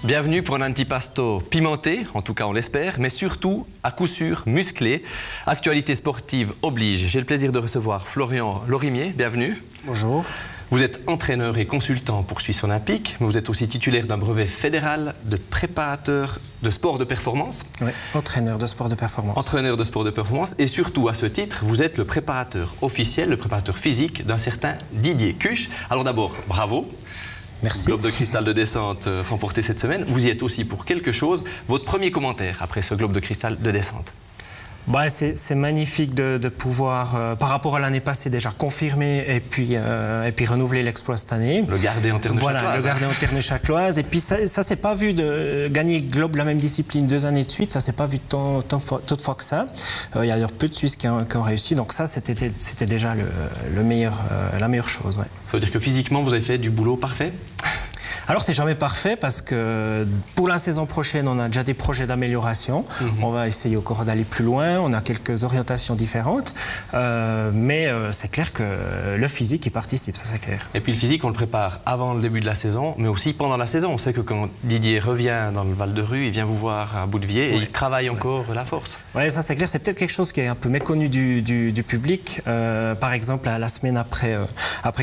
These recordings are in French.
Bienvenue pour un antipasto pimenté, en tout cas on l'espère, mais surtout à coup sûr musclé. Actualité sportive oblige. J'ai le plaisir de recevoir Florian Lorimier. Bienvenue. Bonjour. Vous êtes entraîneur et consultant pour Suisse Olympique, mais vous êtes aussi titulaire d'un brevet fédéral de préparateur de sport de performance. Oui, entraîneur de sport de performance. Entraîneur de sport de performance. Et surtout, à ce titre, vous êtes le préparateur officiel, le préparateur physique d'un certain Didier Cuche. Alors d'abord, bravo. Merci. Globe de cristal de descente remporté cette semaine. Vous y êtes aussi pour quelque chose. Votre premier commentaire après ce globe de cristal de descente? Bah, c'est magnifique de pouvoir, par rapport à l'année passée, déjà confirmer et puis renouveler l'exploit cette année. Le garder en termes châtloise. Voilà, le garder en termes châtloise. Et puis ça s'est pas vu de gagner Globe la même discipline 2 années de suite. Ça s'est pas vu tant de fois que ça. Il y a d'ailleurs peu de Suisses qui ont réussi. Donc ça, c'était déjà la meilleure chose. Ouais. Ça veut dire que physiquement, vous avez fait du boulot parfait? Alors, c'est jamais parfait parce que pour la saison prochaine, on a déjà des projets d'amélioration. On va essayer encore d'aller plus loin. On a quelques orientations différentes. Mais c'est clair que le physique y participe, ça c'est clair. Et puis le physique, on le prépare avant le début de la saison, mais aussi pendant la saison. On sait que quand Didier revient dans le Val-de-Rue, il vient vous voir à Boudevier et il travaille encore la force. Oui, ça c'est clair. C'est peut-être quelque chose qui est un peu méconnu du public. Par exemple, la semaine après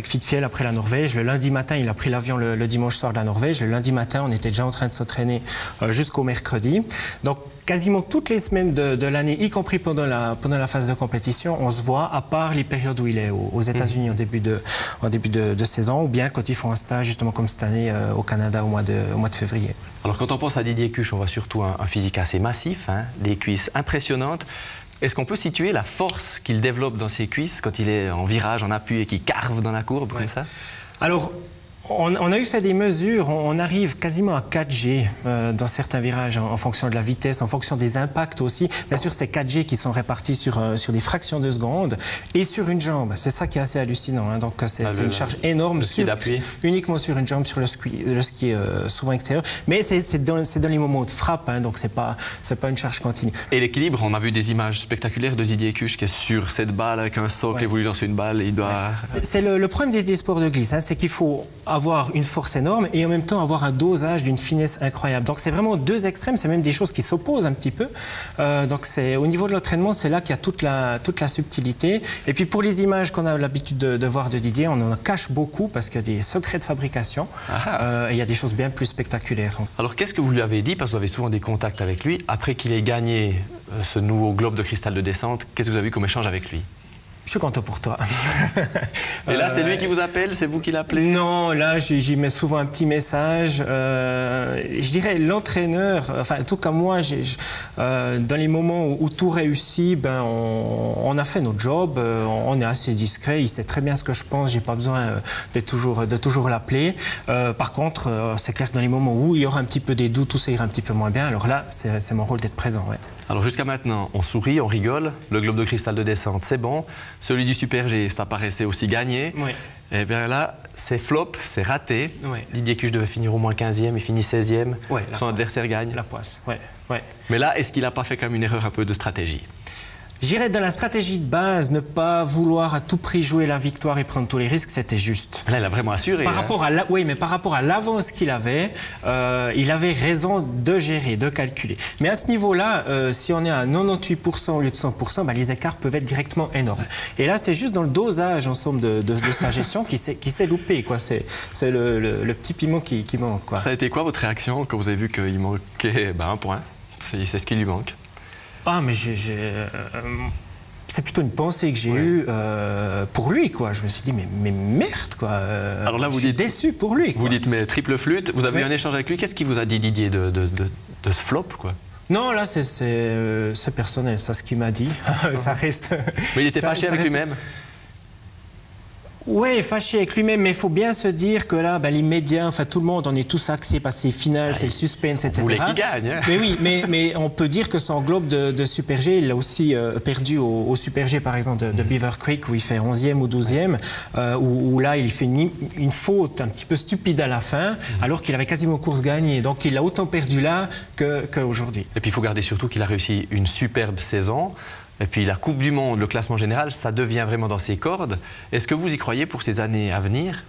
Kvitfjell, après la Norvège, le lundi matin, il a pris l'avion le dimanche soir de la Norvège. Le lundi matin, on était déjà en train de s'entraîner jusqu'au mercredi. Donc, quasiment toutes les semaines de l'année, y compris pendant la phase de compétition, on se voit, à part les périodes où il est aux États-Unis en début de saison, ou bien quand ils font un stage, justement comme cette année au Canada au mois de février. Alors, quand on pense à Didier Cuche, on voit surtout un physique assez massif, hein, des cuisses impressionnantes. Est-ce qu'on peut situer la force qu'il développe dans ses cuisses quand il est en virage, en appui et qu'il carve dans la courbe comme ça? Alors, on a eu fait des mesures, on arrive quasiment à 4G dans certains virages en fonction de la vitesse, en fonction des impacts aussi. Bien sûr, c'est 4G qui sont répartis sur des fractions de secondes et sur une jambe. C'est ça qui est assez hallucinant. Hein. Donc, c'est une charge énorme uniquement sur une jambe, sur le ski souvent extérieur. Mais c'est dans les moments de frappe, hein, donc c'est pas une charge continue. Et l'équilibre, on a vu des images spectaculaires de Didier Cuche qui est sur cette balle avec un socle et voulu lancer une balle. Il doit... C'est le problème des sports de glisse, hein, c'est qu'il faut avoir une force énorme et en même temps avoir un dosage d'une finesse incroyable. Donc c'est vraiment deux extrêmes, c'est même des choses qui s'opposent un petit peu. Donc au niveau de l'entraînement, c'est là qu'il y a toute la subtilité. Et puis pour les images qu'on a l'habitude de voir de Didier, on en cache beaucoup parce qu'il y a des secrets de fabrication et il y a des choses bien plus spectaculaires. Alors qu'est-ce que vous lui avez dit, parce que vous avez souvent des contacts avec lui, après qu'il ait gagné ce nouveau globe de cristal de descente, qu'est-ce que vous avez eu comme échange avec lui? Je suis content pour toi. Et là, c'est lui qui vous appelle? C'est vous qui l'appelez? Non, là, j'y mets souvent un petit message. Je dirais l'entraîneur, enfin, en tout cas moi, dans les moments où tout réussit, ben, on a fait notre job, on est assez discret, il sait très bien ce que je pense, j'ai pas besoin de toujours l'appeler. Par contre, c'est clair que dans les moments où il y aura un petit peu des doutes, tout ça ira un petit peu moins bien, alors là, c'est mon rôle d'être présent. Ouais. Alors jusqu'à maintenant, on sourit, on rigole, le globe de cristal de descente, c'est bon. Celui du Super G, ça paraissait aussi gagné. Oui. Et bien là, c'est flop, c'est raté. Oui. Didier Cuche devait finir au moins 15e, il finit 16e. Oui, son adversaire gagne. La poisse, oui. Ouais. Mais là, est-ce qu'il n'a pas fait comme une erreur un peu de stratégie? J'irais dans la stratégie de base, ne pas vouloir à tout prix jouer la victoire et prendre tous les risques, c'était juste. Là, il a vraiment assuré. Oui, mais par rapport à l'avance qu'il avait, il avait raison de gérer, de calculer. Mais à ce niveau-là, si on est à 98% au lieu de 100%, bah, les écarts peuvent être directement énormes. Et là, c'est juste dans le dosage, en somme, de sa gestion qui s'est loupé. C'est le petit piment qui manque. Quoi. Ça a été quoi votre réaction quand vous avez vu qu'il manquait un point? C'est ce qui lui manque. Ah, mais c'est plutôt une pensée que j'ai eue pour lui, quoi. Je me suis dit, mais merde, quoi. Alors là, vous dites déçu pour lui. Quoi. Vous dites, mais triple flûte. Vous avez eu un échange avec lui. Qu'est-ce qu'il vous a dit, Didier, de ce flop, quoi? Non, là, c'est personnel, ça, ce qu'il m'a dit. Ça reste... Mais il était fâché avec lui-même? Oui, fâché avec lui-même, mais il faut bien se dire que là, ben, les médias, enfin tout le monde, on est tous axés par ces finales, c'est le suspense, etc. Vous voulez qu'il gagne, hein? Mais oui, mais on peut dire que son globe de Super G, il l'a aussi perdu au Super G, par exemple, de Beaver Creek, où il fait 11e ou 12e, où là, il fait une faute un petit peu stupide à la fin, alors qu'il avait quasiment course gagnée. Donc, il a autant perdu là qu'aujourd'hui. Et puis, il faut garder surtout qu'il a réussi une superbe saison. Et puis la Coupe du Monde, le classement général, ça devient vraiment dans ses cordes. Est-ce que vous y croyez pour ces années à venir?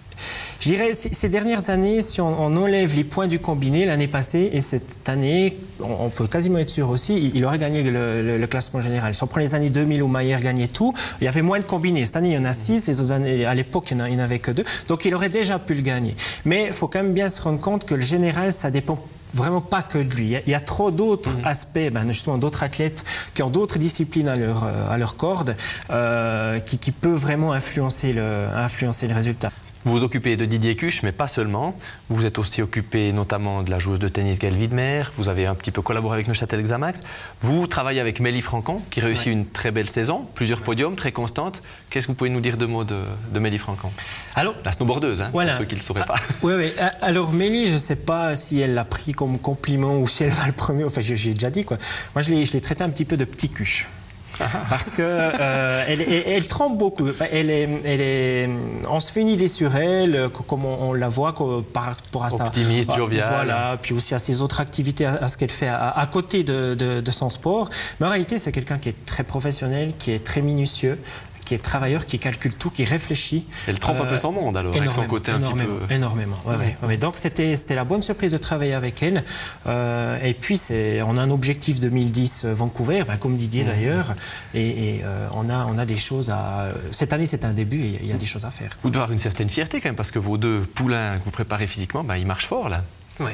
Je dirais, ces dernières années, si on enlève les points du combiné, l'année passée et cette année, on peut quasiment être sûr aussi, il aurait gagné le classement général. Si on prend les années 2000 où Mayer gagnait tout, il y avait moins de combinés. Cette année, il y en a 6, les autres années, à l'époque, il n'y en avait que 2. Donc, il aurait déjà pu le gagner. Mais il faut quand même bien se rendre compte que le général, ça dépend vraiment pas que de lui. Il y a trop d'autres aspects, justement d'autres athlètes qui ont d'autres disciplines à leur corde qui peuvent vraiment influencer le résultat. Vous vous occupez de Didier Cuche, mais pas seulement. Vous êtes aussi occupé notamment de la joueuse de tennis Gaëlle Widmer. Vous avez un petit peu collaboré avec Neuchâtel Xamax. Vous travaillez avec Mélie Francan, qui réussit une très belle saison, plusieurs podiums, très constante. Qu'est-ce que vous pouvez nous dire de mots de Mélie Francan? Alors, la snowboardeuse, pour ceux qui ne le sauraient pas. Oui. Alors Mélie, je ne sais pas si elle l'a pris comme compliment ou si elle va le premier. Enfin, j'ai déjà dit, quoi. Moi, je l'ai traité un petit peu de petit Cuche. Parce que elle tremble beaucoup. On se fait une idée sur elle, comme on la voit par rapport à ça. Optimiste, joviale. Voilà, puis aussi à ses autres activités, à ce qu'elle fait à côté de son sport. Mais en réalité, c'est quelqu'un qui est très professionnel, qui est très minutieux, qui est travailleur, qui calcule tout, qui réfléchit. Elle trempe un peu son monde alors, avec son côté un petit peu... Énormément, ouais. Donc c'était la bonne surprise de travailler avec elle. Et puis on a un objectif 2010 Vancouver, comme Didier d'ailleurs, et on a des choses à... Cette année c'est un début et il y a des choses à faire. Vous devez avoir une certaine fierté quand même, parce que vos 2 poulains que vous préparez physiquement, ils marchent fort là. Oui.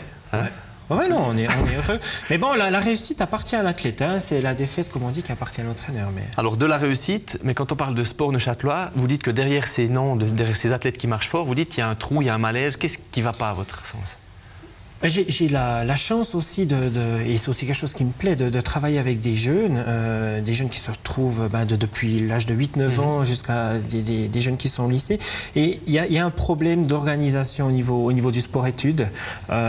Oui, non, on est heureux. Mais bon, la réussite appartient à l'athlète. C'est la défaite, comme on dit, qui appartient à l'entraîneur. Alors, de la réussite, mais quand on parle de sport neuchâtelois, vous dites que derrière ces noms, derrière ces athlètes qui marchent fort, vous dites qu'il y a un trou, il y a un malaise. Qu'est-ce qui ne va pas à votre sens? J'ai la chance aussi et c'est aussi quelque chose qui me plaît, de travailler avec des jeunes qui se retrouvent depuis l'âge de 8-9 ans jusqu'à des jeunes qui sont au lycée. Et il y a un problème d'organisation au niveau du sport-études.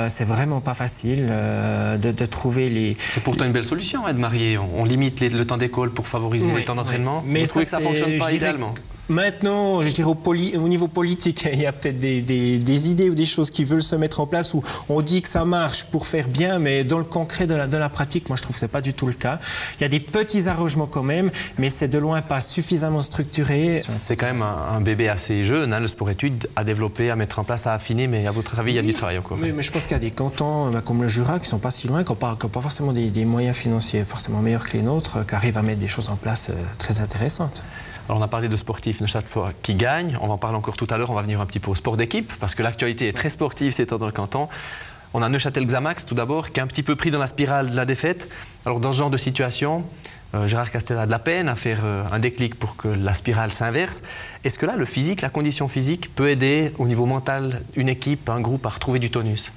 C'est vraiment pas facile de trouver les... C'est pourtant une belle solution, de marier. On limite le temps d'école pour favoriser les temps d'entraînement. Mais vous trouvez que ça ne fonctionne pas idéalement? Maintenant, je dirais au niveau politique, il y a peut-être des idées ou des choses qui veulent se mettre en place où on dit que ça marche pour faire bien, mais dans le concret de la pratique, moi je trouve que ce n'est pas du tout le cas. Il y a des petits arrangements quand même, mais c'est de loin pas suffisamment structuré. C'est quand même un bébé assez jeune, le sport-études, à développer, à mettre en place, à affiner, mais à votre avis, il y a du travail encore. Mais je pense qu'il y a des cantons comme le Jura qui ne sont pas si loin, qui n'ont pas forcément des moyens financiers forcément meilleurs que les nôtres, qui arrivent à mettre des choses en place très intéressantes. Alors on a parlé de sportifs neuchâtelois qui gagnent, on va en parler encore tout à l'heure, on va venir un petit peu au sport d'équipe, parce que l'actualité est très sportive ces temps dans le canton. On a Neuchâtel Xamax tout d'abord, qui est un petit peu pris dans la spirale de la défaite. Alors dans ce genre de situation, Gérard Castel a de la peine à faire un déclic pour que la spirale s'inverse. Est-ce que là, le physique, la condition physique peut aider au niveau mental une équipe, un groupe à retrouver du tonus?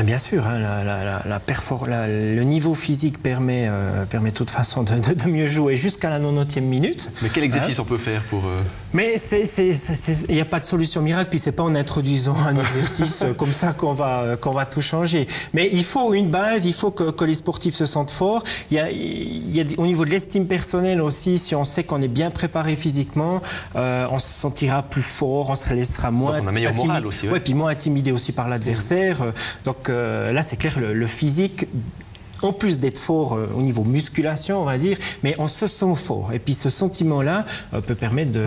Bien sûr, le niveau physique permet de toute façon de mieux jouer jusqu'à la 90e minute. Mais quel exercice on peut faire pour... Mais il n'y a pas de solution miracle, puis c'est pas en introduisant un exercice comme ça qu'on va tout changer. Mais il faut une base, il faut que les sportifs se sentent forts. Il y a au niveau de l'estime personnelle aussi, si on sait qu'on est bien préparé physiquement, on se sentira plus fort, on se laissera moins... Donc on a meilleur moral aussi. Ouais, puis moins intimidé aussi par l'adversaire. Donc là, c'est clair, le physique, en plus d'être fort au niveau musculation, on va dire, mais on se sent fort. Et puis ce sentiment-là peut permettre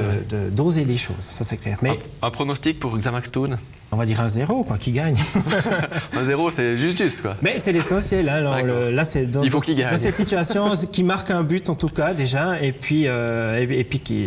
d'oser les choses, ça c'est clair. Mais un pronostic pour Xamax Thun? On va dire 1-0, qui gagne. 1-0, c'est juste, quoi. Mais c'est l'essentiel. Là, c'est dans cette situation qui marque un but, en tout cas, déjà. Et puis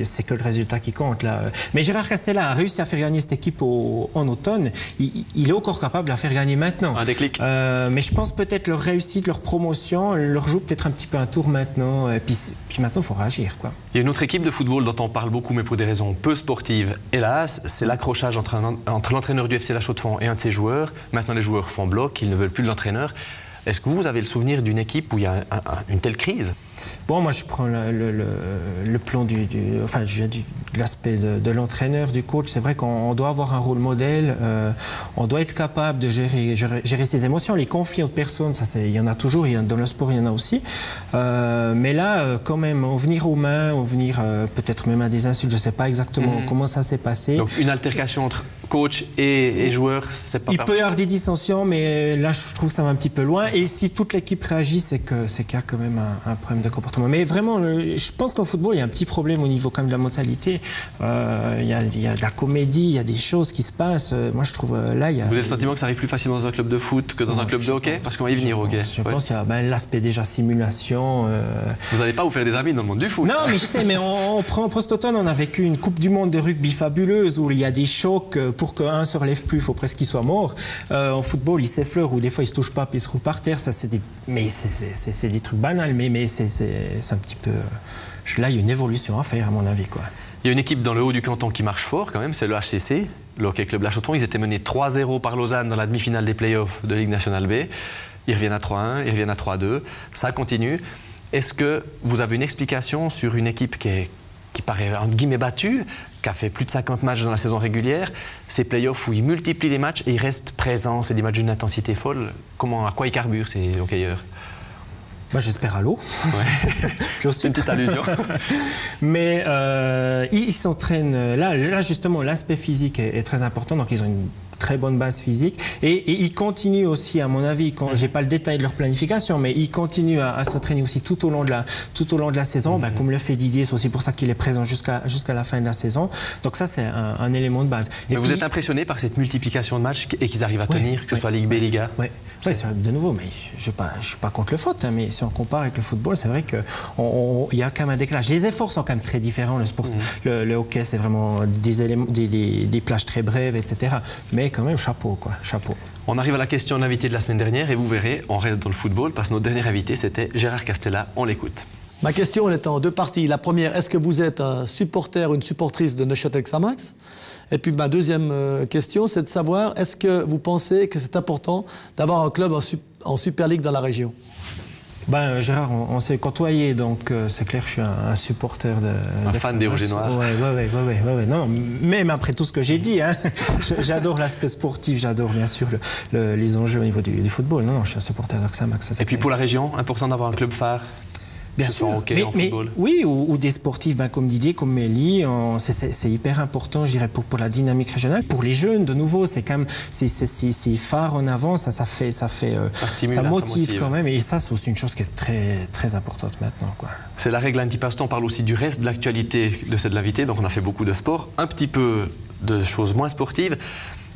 c'est que le résultat qui compte, là. Mais Gérard Castella a réussi à faire gagner cette équipe en automne. Il est encore capable de la faire gagner maintenant. Un déclic. Mais je pense peut-être leur réussite, leur promotion, leur joue peut-être un petit peu un tour maintenant. Et puis maintenant, il faut réagir, quoi. Il y a une autre équipe de football dont on parle beaucoup, mais pour des raisons peu sportives. Hélas, c'est l'accrochage entre l'entraîneur du FC La Chaux-de-Fonds et un de ses joueurs. Maintenant, les joueurs font bloc, ils ne veulent plus de l'entraîneur. Est-ce que vous avez le souvenir d'une équipe où il y a une telle crise? Bon, moi, je prends le plan de l'aspect de l'entraîneur, du coach. C'est vrai qu'on doit avoir un rôle modèle. On doit être capable de gérer ses émotions. Les conflits entre personnes, il y en a toujours. Dans le sport, il y en a aussi. Mais là, quand même, en venir aux mains, en venir peut-être même à des insultes, je ne sais pas exactement comment ça s'est passé. Donc, une altercation entre coach et joueurs, c'est pas... Il peut y avoir des dissensions, mais là, je trouve que ça va un petit peu loin. Et si toute l'équipe réagit, c'est qu'il y a quand même un problème de comportement. Mais vraiment, je pense qu'en football, il y a un petit problème au niveau quand même de la mentalité. Il y a de la comédie, il y a des choses qui se passent. Moi, je trouve là, il y a... Vous avez le sentiment que ça arrive plus facilement dans un club de foot que dans un club de hockey? Parce qu'on va y venir au hockey. Je pense qu'il y a l'aspect déjà simulation. Vous n'allez pas vous faire des amis dans le monde du foot? Non, mais je sais, mais on prend post-automne, on a vécu une Coupe du Monde de rugby fabuleuse où il y a des chocs pour qu'un se relève plus, il faut presque qu'il soit mort. En football, il s'effleure ou des fois il se touche pas puis il se roule par terre. Ça, c'est des... Mais c'est des trucs banals, mais c'est un petit peu... Là, il y a une évolution à faire, à mon avis, quoi. Il y a une équipe dans le haut du canton qui marche fort quand même, c'est le HCC, le Hockey Club La Chaux-de-Fonds. Ils étaient menés 3-0 par Lausanne dans la demi-finale des playoffs de Ligue nationale B. Ils reviennent à 3-1, ils reviennent à 3-2. Ça continue. Est-ce que vous avez une explication sur une équipe qui paraît entre guillemets battue, qui a fait plus de 50 matchs dans la saison régulière, ces playoffs où ils multiplient les matchs et ils restent présents, c'est des matchs d'une intensité folle. À quoi ils carburent ces hockeyeurs? J'espère à l'eau. Ouais. C'est une petite allusion. Mais ils s'entraînent. Là, justement, l'aspect physique est très important. Donc, ils ont une très bonne base physique. Et ils continuent aussi, à mon avis, je n'ai pas le détail de leur planification, mais ils continuent à s'entraîner aussi tout au long de la saison, comme le fait Didier. C'est aussi pour ça qu'il est présent jusqu'à la fin de la saison. Donc ça, c'est un élément de base. Mais vous êtes impressionné par cette multiplication de matchs et qu'ils arrivent à tenir, que ce soit Ligue B, Liga? Oui, de nouveau, mais je ne suis pas contre le foot, hein, mais si on compare avec le football, c'est vrai qu'il y a quand même un décalage. Les efforts sont quand même très différents. Le hockey, c'est vraiment des plages très brèves, etc. Mais quand même, chapeau, quoi. Chapeau. On arrive à la question de l'invité de la semaine dernière et vous verrez, on reste dans le football parce que notre dernier invité, c'était Gérard Castella. On l'écoute. Ma question, elle est en deux parties. La première, est-ce que vous êtes un supporter ou une supportrice de Neuchâtel Xamax? Et puis ma deuxième question, c'est de savoir, est-ce que vous pensez que c'est important d'avoir un club en Super League dans la région? Gérard, on s'est côtoyé, donc c'est clair que je suis un supporter un fan des Rouges et Noirs. Ouais. Non, même après tout ce que j'ai dit, hein, j'adore l'aspect sportif, j'adore bien sûr les enjeux au niveau du football. Non, je suis un supporter de Xamax. Et puis pour la région, important d'avoir un club phare? Bien sûr, mais oui, ou des sportifs comme Didier, comme Mélie, c'est hyper important, je dirais, pour la dynamique régionale. Pour les jeunes, de nouveau, c'est quand même, c'est phare en avant, ça motive quand même, et ça, c'est aussi une chose qui est très, très importante maintenant, quoi. C'est la règle un petit peu. On parle aussi du reste de l'actualité de cette l'invité, donc on a fait beaucoup de sport, un petit peu de choses moins sportives.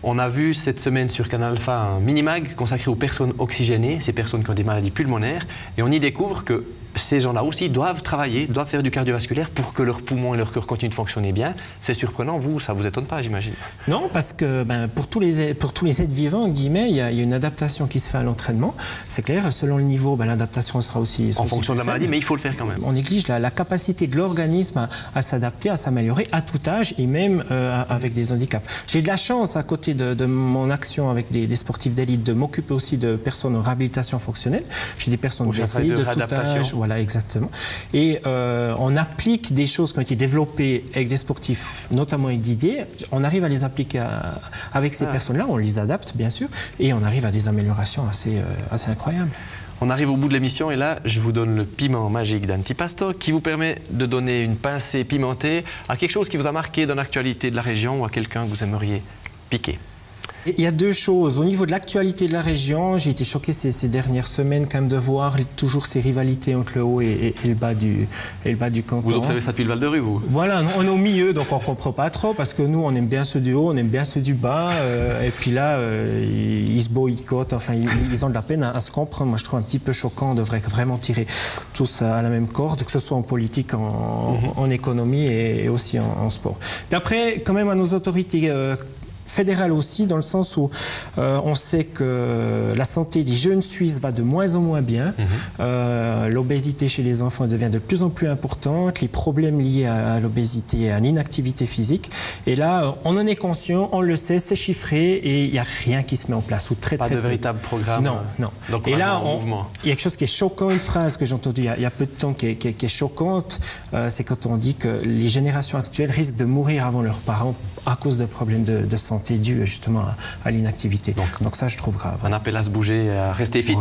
On a vu cette semaine sur Canal Alpha un mini-mag consacré aux personnes oxygénées, ces personnes qui ont des maladies pulmonaires, et on y découvre que ces gens-là aussi doivent travailler, doivent faire du cardiovasculaire pour que leurs poumons et leur cœur continuent de fonctionner bien. C'est surprenant, ça vous étonne pas, j'imagine? Non, parce que pour tous les êtres vivants, guillemets, il y a une adaptation qui se fait à l'entraînement. C'est clair, selon le niveau, l'adaptation sera aussi... En fonction de la maladie, mais il faut le faire quand même. On néglige la capacité de l'organisme à s'adapter, à s'améliorer à tout âge et même avec des handicaps. J'ai de la chance, à côté de mon action avec des sportifs d'élite, de m'occuper aussi de personnes en réhabilitation fonctionnelle. J'ai des personnes blessées de tout âge. Voilà, exactement. Et on applique des choses qui ont été développées avec des sportifs, notamment avec Didier. On arrive à les appliquer avec ces personnes-là, on les adapte, bien sûr, et on arrive à des améliorations assez incroyables. On arrive au bout de l'émission et là, je vous donne le piment magique d'Antipasto qui vous permet de donner une pincée pimentée à quelque chose qui vous a marqué dans l'actualité de la région ou à quelqu'un que vous aimeriez piquer. Il y a deux choses. Au niveau de l'actualité de la région, j'ai été choqué ces dernières semaines quand même de voir toujours ces rivalités entre le haut et le bas du canton. Vous observez ça depuis le Val de Rue, vous? Voilà, on est au milieu, donc on ne comprend pas trop parce que nous, on aime bien ceux du haut, on aime bien ceux du bas. Et puis là, ils se boycottent, enfin, ils ont de la peine à se comprendre. Moi, je trouve un petit peu choquant. On devrait vraiment tirer tous à la même corde, que ce soit en politique, en économie et aussi en sport. Puis après, quand même, à nos autorités fédérale aussi, dans le sens où on sait que la santé des jeunes Suisses va de moins en moins bien. L'obésité chez les enfants devient de plus en plus importante, les problèmes liés à l'obésité et à l'inactivité physique. Et là, on en est conscient, on le sait, c'est chiffré et il n'y a rien qui se met en place. Ou pas de véritable programme. Non. Donc et là, il y a quelque chose qui est choquant, une phrase que j'ai entendue il y a peu de temps qui est choquante, c'est quand on dit que les générations actuelles risquent de mourir avant leurs parents à cause de problèmes de santé dus justement à l'inactivité. Donc ça, je trouve grave. Un appel à se bouger, à rester fit.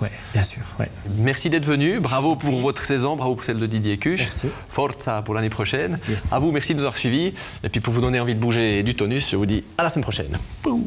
Oui, bien sûr. Ouais. Merci d'être venu. Bravo pour votre saison, bravo pour celle de Didier Cuche. Merci. Forza pour l'année prochaine. Yes. À vous, merci de nous avoir suivis. Et puis pour vous donner envie de bouger du tonus, je vous dis à la semaine prochaine. Boum.